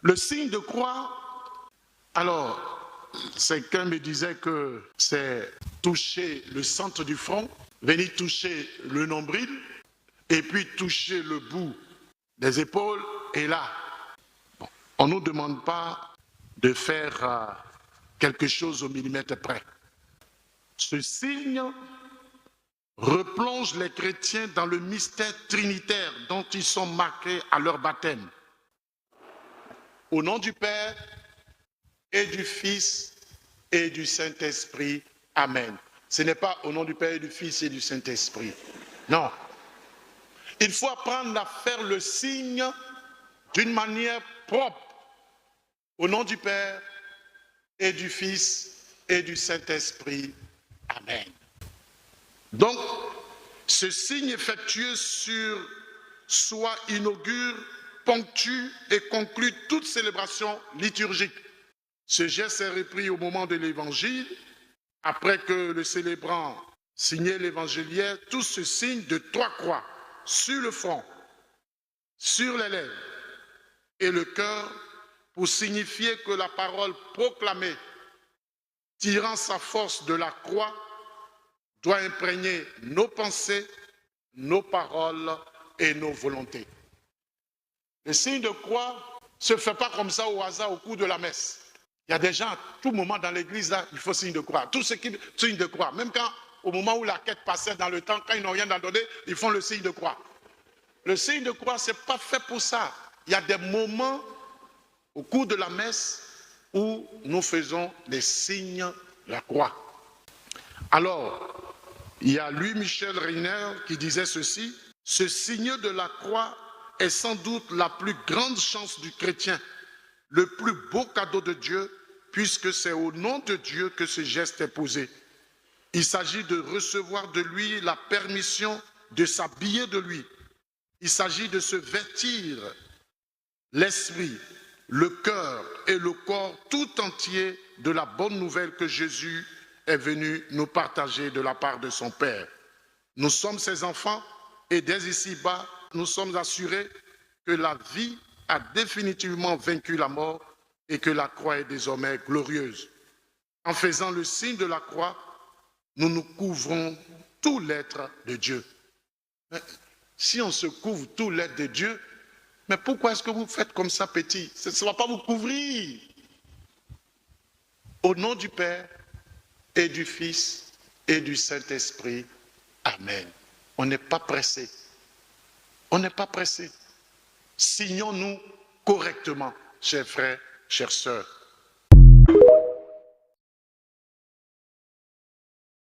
Le signe de croix, alors, quelqu'un me disait que c'est toucher le centre du front, venir toucher le nombril, et puis toucher le bout des épaules, et là, bon, on ne nous demande pas de faire quelque chose au millimètre près. Ce signe replonge les chrétiens dans le mystère trinitaire dont ils sont marqués à leur baptême. Au nom du Père et du Fils et du Saint-Esprit. Amen. Ce n'est pas au nom du Père et du Fils et du Saint-Esprit. Non. Il faut apprendre à faire le signe d'une manière propre. Au nom du Père et du Fils et du Saint-Esprit. Amen. Donc, ce signe effectué sur soi inaugure, ponctue et conclut toute célébration liturgique. Ce geste est repris au moment de l'évangile, après que le célébrant signait l'évangéliaire, tout se signe de 3 croix sur le front, sur les lèvres et le cœur pour signifier que la parole proclamée, tirant sa force de la croix, doit imprégner nos pensées, nos paroles et nos volontés. Le signe de croix ne se fait pas comme ça au hasard au cours de la messe. Il y a des gens, à tout moment dans l'église, là, il faut signe de croix. Tout ce qui signe de croix. Même quand, au moment où la quête passait dans le temps, quand ils n'ont rien à donner, ils font le signe de croix. Le signe de croix, ce n'est pas fait pour ça. Il y a des moments au cours de la messe où nous faisons les signes de la croix. Alors, il y a Louis-Michel Reiner qui disait ceci: ce signe de la croix est sans doute la plus grande chance du chrétien, le plus beau cadeau de Dieu, puisque c'est au nom de Dieu que ce geste est posé. Il s'agit de recevoir de lui la permission de s'habiller de lui. Il s'agit de se vêtir l'esprit, le cœur et le corps tout entier de la bonne nouvelle que Jésus est venu nous partager de la part de son Père. Nous sommes ses enfants et dès ici-bas, nous sommes assurés que la vie a définitivement vaincu la mort et que la croix est désormais glorieuse. En faisant le signe de la croix, nous nous couvrons tout l'être de Dieu. Mais si on se couvre tout l'être de Dieu, mais pourquoi est-ce que vous faites comme ça, petit? Ça ne va pas vous couvrir. Au nom du Père et du Fils et du Saint-Esprit. Amen. On n'est pas pressé. On n'est pas pressé. Signons-nous correctement, chers frères, chères sœurs.